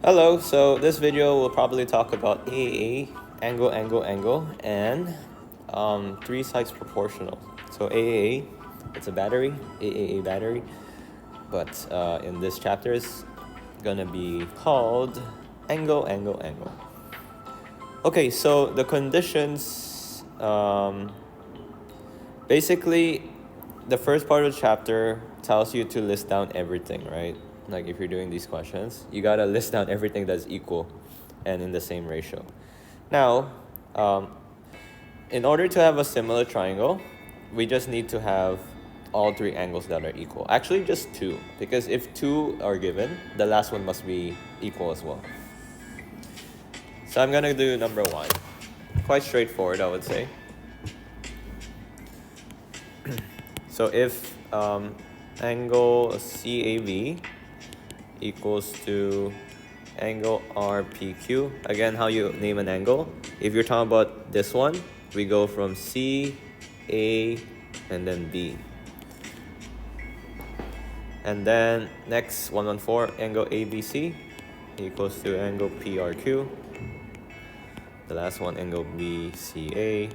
Hello, so this video will probably talk about AAA, angle, and three sides proportional. So AAA, it's a battery, AAA battery, but in this chapter is gonna be called angle. Okay, so the conditions, basically, the first part of the chapter tells you to list down everything, right? Like if you're doing these questions, you gotta list down everything that's equal and in the same ratio. Now, in order to have a similar triangle, we just need to have all three angles that are equal. Actually, just two, because if two are given, the last one must be equal as well. So I'm gonna do number one. Quite straightforward, I would say. So if angle CAB equals to angle RPQ, again, how you name an angle. If you're talking about this one, we go from C, A, and then B. And then next 114, angle ABC equals to angle PRQ. The last one, angle BCA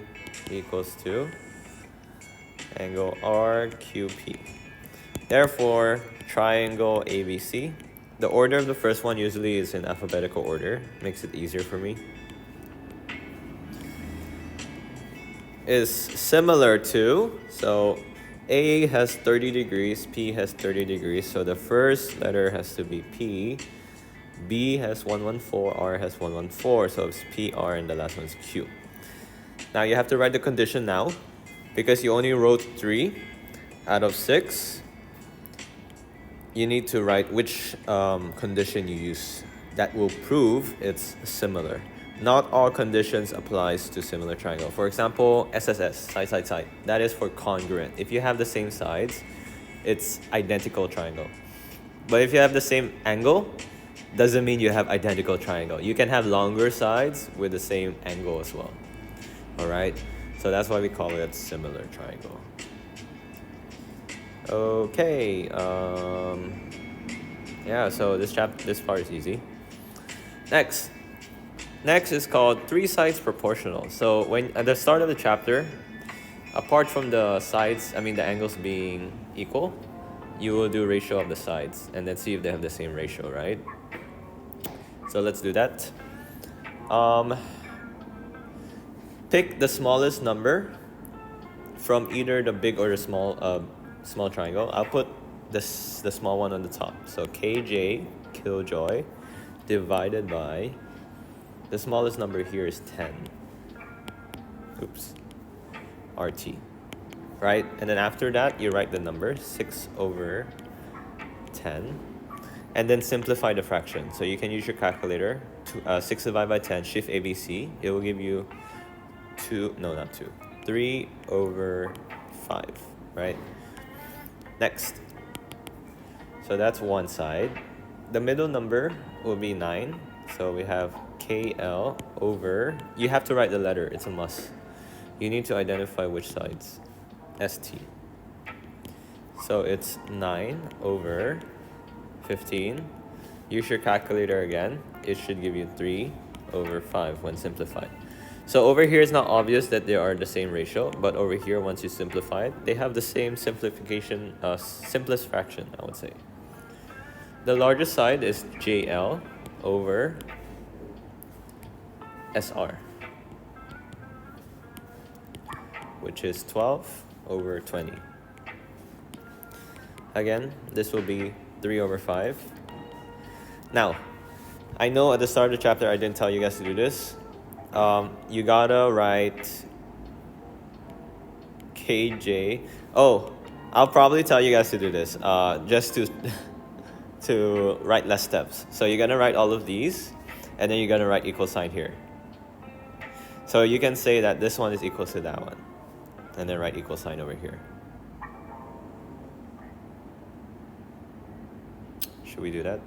equals to angle RQP. Therefore, triangle ABC. The order of the first one usually is in alphabetical order. Makes it easier for me. Is similar to, so A has 30 degrees, P has 30 degrees, so the first letter has to be P. B has 114, R has 114, so it's PR and the last one is Q. Now you have to write the condition now, because you only wrote 3 out of 6. You need to write which condition you use that will prove it's similar. Not all conditions applies to similar triangle. For example, SSS, side. That is for congruent. If you have the same sides, it's identical triangle. But if you have the same angle, doesn't mean you have identical triangle. You can have longer sides with the same angle as well. All right, so that's why we call it similar triangle. Okay, yeah, so this part is easy. Next is called three sides proportional. So when at the start of the chapter, apart from the sides, the angles being equal, you will do ratio of the sides and then see if they have the same ratio, right? So let's do that. Pick the smallest number from either the big or the small triangle. I'll put the small one on the top. So KJ, killjoy, divided by, the smallest number here is 10. Oops. RT. Right? And then after that, you write the number 6/10. And then simplify the fraction. So you can use your calculator. 6 divided by 10, shift ABC. It will give you 3/5, right? Next. So that's one side. The middle number will be 9. So we have KL over, you have to write the letter, it's a must. You need to identify which sides. ST. So it's 9/15. Use your calculator again. It should give you 3/5 when simplified. So over here it's not obvious that they are the same ratio, but over here once you simplify it, they have the same simplification, simplest fraction, I would say. The largest side is JL over SR, which is 12/20. Again, this will be 3/5. Now, I know at the start of the chapter I didn't tell you guys to do this. You gotta write KJ. Oh, I'll probably tell you guys to do this, just to write less steps. So you're gonna write all of these, and then you're gonna write equal sign here. So you can say that this one is equal to that one, and then write equal sign over here. Should we do that?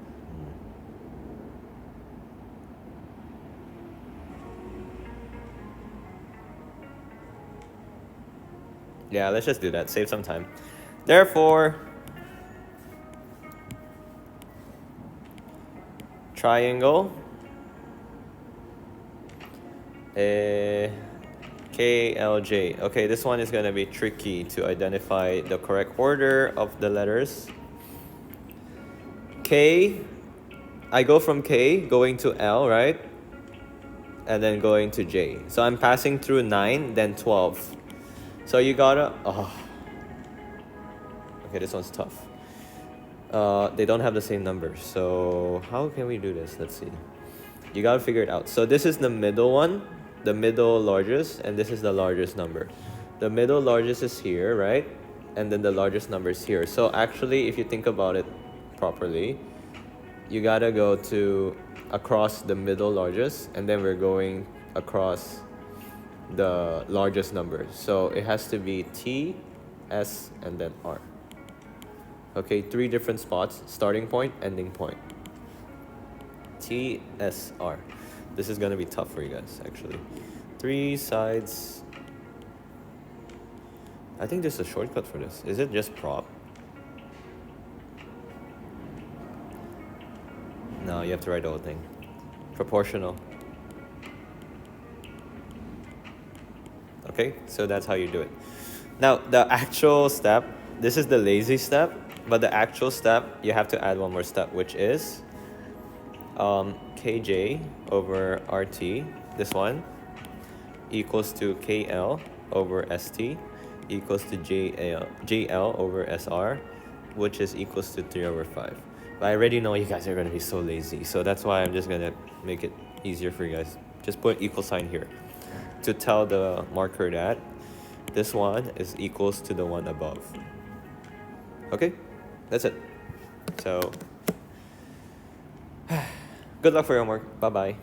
Yeah, let's just do that. Save some time. Therefore, triangle. KLJ. Okay, this one is gonna be tricky to identify the correct order of the letters. K, I go from K going to L, right? And then going to J. So I'm passing through 9, then 12. So you gotta, okay, this one's tough. They don't have the same numbers. So how can we do this? Let's see. You gotta figure it out. So this is the middle one, the middle largest, and this is the largest number. The middle largest is here, right? And then the largest number is here. So actually, if you think about it properly, you gotta go to across the middle largest, and then we're going across the largest number. So it has to be T, S, and then R. Okay, 3 different spots, starting point, ending point. T, S, R. This is gonna be tough for you guys, actually. 3 sides. I think there's a shortcut for this. Is it just prop? No, you have to write the whole thing. Proportional. Okay, so that's how you do it. Now, the actual step, this is the lazy step, but the actual step, you have to add one more step, which is KJ over RT, this one, equals to KL over ST, equals to JL over SR, which is equals to 3 over 5. But I already know you guys are going to be so lazy, so that's why I'm just going to make it easier for you guys. Just put equal sign here to tell the marker that this one is equals to the one above. Okay, that's it. So good luck for your homework. Bye bye.